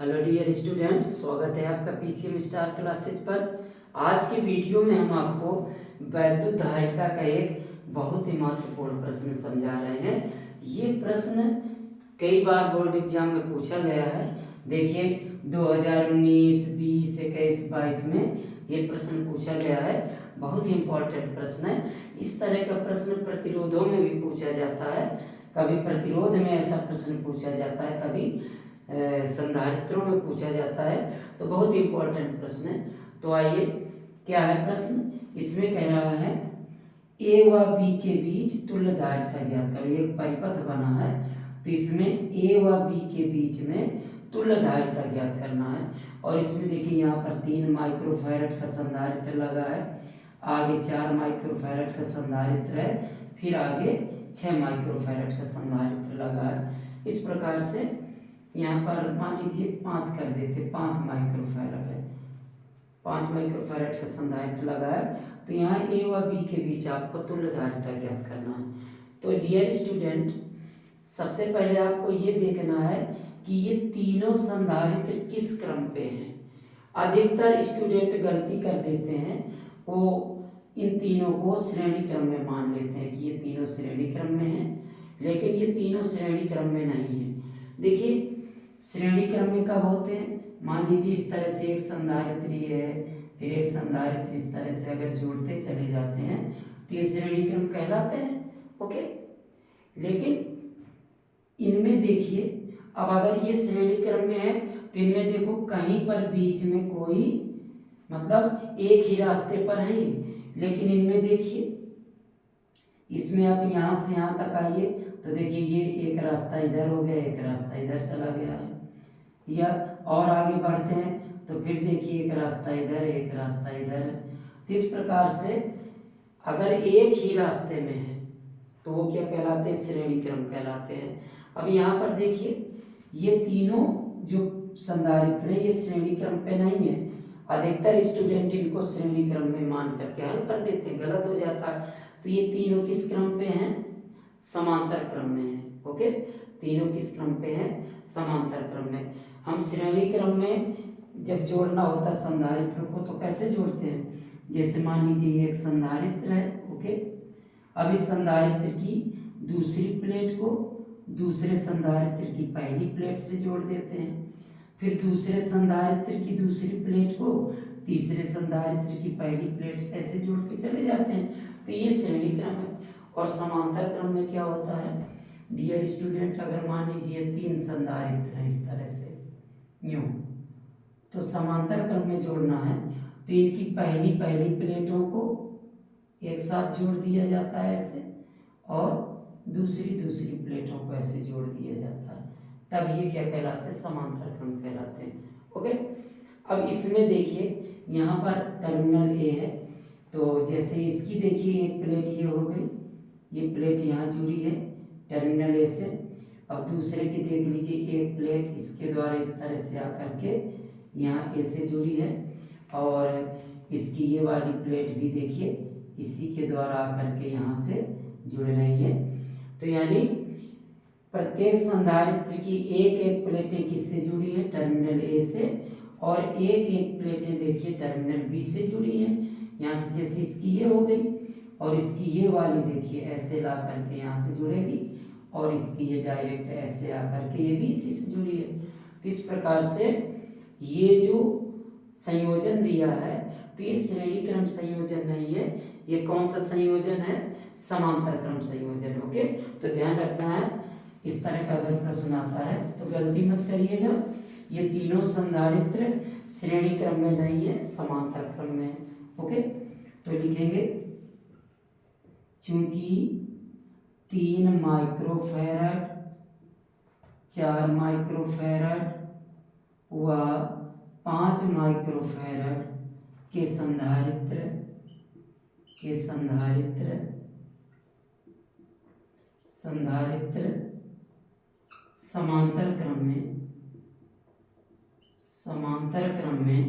Hello dear student, स्वागत है आपका पीसीएम स्टार क्लासेस पर। आज के वीडियो में हम आपको वैद्युत धारिता का एक बहुत ही महत्वपूर्ण प्रश्न समझा रहे हैं। ये प्रश्न कई बार बोर्ड एग्जाम में पूछा गया है। देखिए 2019, 20, 21, 22 में ये प्रश्न पूछा गया है। बहुत ही इम्पोर्टेंट प्रश्न है। इस तरह का प्रश्न प्रतिरोधों में भी पूछा जाता है। कभी प्रतिरोध में ऐसा प्रश्न पूछा जाता है, कभी संधारित्रों में पूछा जाता है। तो बहुत ही इम्पोर्टेंट प्रश्न है। तो आइए, क्या है प्रश्न? इसमें कह रहा है ए व बी के बीच तुल्य धारिता ज्ञात करो। एक परिपथ बना है, तो इसमें ए व बी के बीच में तुल्य धारिता ज्ञात करना है। और इसमें देखिए यहाँ पर 3 माइक्रोफैरड का संधारित्र लगा है, आगे 4 माइक्रोफैरड का संधारित्र है, फिर आगे 6 माइक्रोफैरड का संधारित्र लगा है। इस प्रकार से यहाँ पर मान लीजिए 5 कर देते, 5 माइक्रोफैरड है, 5 माइक्रोफैरड का संधारित्र लगा है। तो यहाँ ए व बी के बीच आपको तुल्य धारिता ज्ञात करना है। तो डियर स्टूडेंट, सबसे पहले आपको ये देखना है कि ये तीनों संधारित्र किस क्रम पे हैं। अधिकतर स्टूडेंट गलती कर देते हैं, वो इन तीनों को श्रेणी क्रम में मान लेते हैं कि ये तीनों श्रेणी क्रम में हैं, लेकिन ये तीनों श्रेणी क्रम में नहीं है। देखिए श्रेणी क्रम में कब होते हैं? मान लीजिए इस तरह से एक संधारित्र ये है, फिर एक संधारित्र, इस तरह से अगर जोड़ते चले जाते हैं तो ये श्रेणी क्रम कहलाते हैं। ओके, लेकिन इनमें देखिए, अब अगर ये श्रेणी क्रम में है तो इनमें देखो कहीं पर बीच में कोई, मतलब एक ही रास्ते पर है। लेकिन इनमें देखिए, इसमें आप यहाँ से यहाँ तक आइए तो देखिए ये एक रास्ता इधर हो गया, एक रास्ता इधर चला गया है। या और आगे बढ़ते हैं तो फिर देखिए एक रास्ता इधर, एक रास्ता इधर है। तो इस प्रकार से अगर एक ही रास्ते में है तो वो क्या कहलाते हैं? श्रेणी क्रम कहलाते हैं। अब यहाँ पर देखिए ये तीनों जो संधारित्र है ये श्रेणी क्रम पे नहीं है। अधिकतर स्टूडेंट इनको श्रेणी क्रम में मान करके हल कर देते हैं, गलत हो जाता है। तो ये तीनों किस क्रम पे हैं? समांतर क्रम में है। ओके, तीनों किस क्रम पे हैं? समांतर क्रम में। हम श्रेणी क्रम में जब जोड़ना होता है संधारित्र को तो कैसे जोड़ते हैं? जैसे मान लीजिए ये एक संधारित्र है। ओके, अब इस संधारित्र की दूसरी प्लेट को दूसरे संधारित्र की पहली प्लेट से जोड़ देते हैं, फिर दूसरे संधारित्र की दूसरी प्लेट को तीसरे संधारित्र की पहली प्लेट से ऐसे जोड़ते चले जाते हैं। तो ये श्रेणी क्रम है। और समांतर क्रम में क्या होता है डियर स्टूडेंट? अगर मान लीजिए 3 संधारित्र हैं इस तरह से यूं, तो समांतर क्रम में जोड़ना है तो इनकी पहली पहली प्लेटों को एक साथ जोड़ दिया जाता है ऐसे, और दूसरी दूसरी प्लेटों को ऐसे जोड़ दिया जाता है। तब ये क्या कहलाते हैं? समांतर क्रम कहलाते हैं। ओके, अब इसमें देखिए यहाँ पर टर्मिनल ए है, तो जैसे इसकी देखिए एक प्लेट ये हो गई, ये प्लेट यहाँ जुड़ी है टर्मिनल ए से। अब दूसरे की देख लीजिए, एक प्लेट इसके द्वारा इस तरह से आकर के यहाँ ए से जुड़ी है, और इसकी ये वाली प्लेट भी देखिए इसी के द्वारा आकर के यहाँ से जुड़ रही है। तो यानी प्रत्येक संधारित्र की एक एक प्लेटें किससे जुड़ी है? टर्मिनल ए से, और एक एक प्लेटें देखिए टर्मिनल बी से जुड़ी हैं। यहाँ से जैसे इसकी ये हो गई, और इसकी ये वाली देखिए ऐसे ला करके यहाँ से जुड़ेगी, और इसकी ये डायरेक्ट ऐसे आकर के ये भी इसी से जुड़ी है। तो इस प्रकार से ये जो संयोजन दिया है तो ये श्रेणी क्रम संयोजन नहीं है। ये कौन सा संयोजन है? समांतर क्रम संयोजन। ओके, तो ध्यान रखना है, इस तरह का अगर प्रश्न आता है तो गलती मत करिएगा। ये तीनों संधारित्र श्रेणी क्रम में नहीं है, समांतर क्रम में है। ओके, तो लिखेंगे चूंकि 3 माइक्रोफैरड, 4 माइक्रोफैरड व 5 माइक्रोफैरड के संधारित्र समांतर क्रम में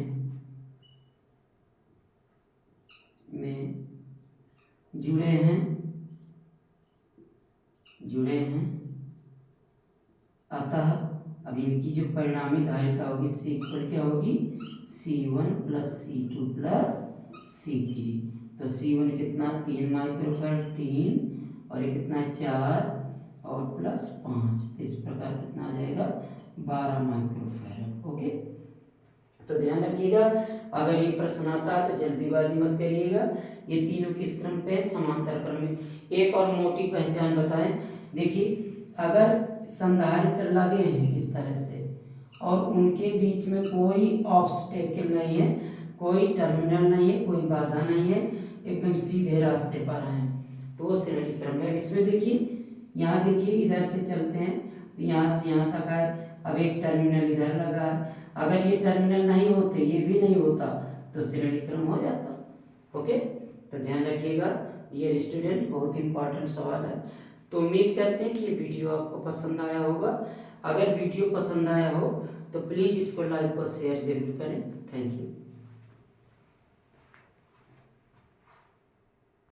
जुड़े हैं, अतः अब इनकी जो परिणामी धारिता होगी C इक्वल क्या होगी, C1 plus C2 plus C3। तो C1 कितना 3 माइक्रोफैरड 3 और ये कितना है 4 और प्लस 5, तो इस प्रकार कितना आ जाएगा 12 माइक्रोफैरड। ओके, तो ध्यान रखिएगा अगर ये प्रश्न आता है तो जल्दीबाजी मत करिएगा। ये तीनों किस क्रम पे समांतर क्रम में। एक और मोटी पहचान बताएं, देखिए अगर संधारित्र लगे हैं इस तरह से और उनके बीच में कोई ऑब्स्टेकल नहीं है, कोई टर्मिनल नहीं है, कोई बाधा नहीं है, एकदम सीधे रास्ते पर हैं, तो वो श्रेणी क्रम है। इसमें देखिए यहाँ देखिए इधर से चलते हैं तो यहाँ से यहाँ तक आए, अब एक टर्मिनल इधर लगा है, अगर ये टर्मिनल नहीं होते, ये भी नहीं होता, तो श्रेणी क्रम हो जाता। ओके, तो ध्यान रखिएगा डियर स्टूडेंट, बहुत इंपॉर्टेंट सवाल है। तो उम्मीद करते हैं कि ये वीडियो आपको पसंद आया होगा। अगर वीडियो पसंद आया हो तो प्लीज़ इसको लाइक और शेयर जरूर करें। Thank you.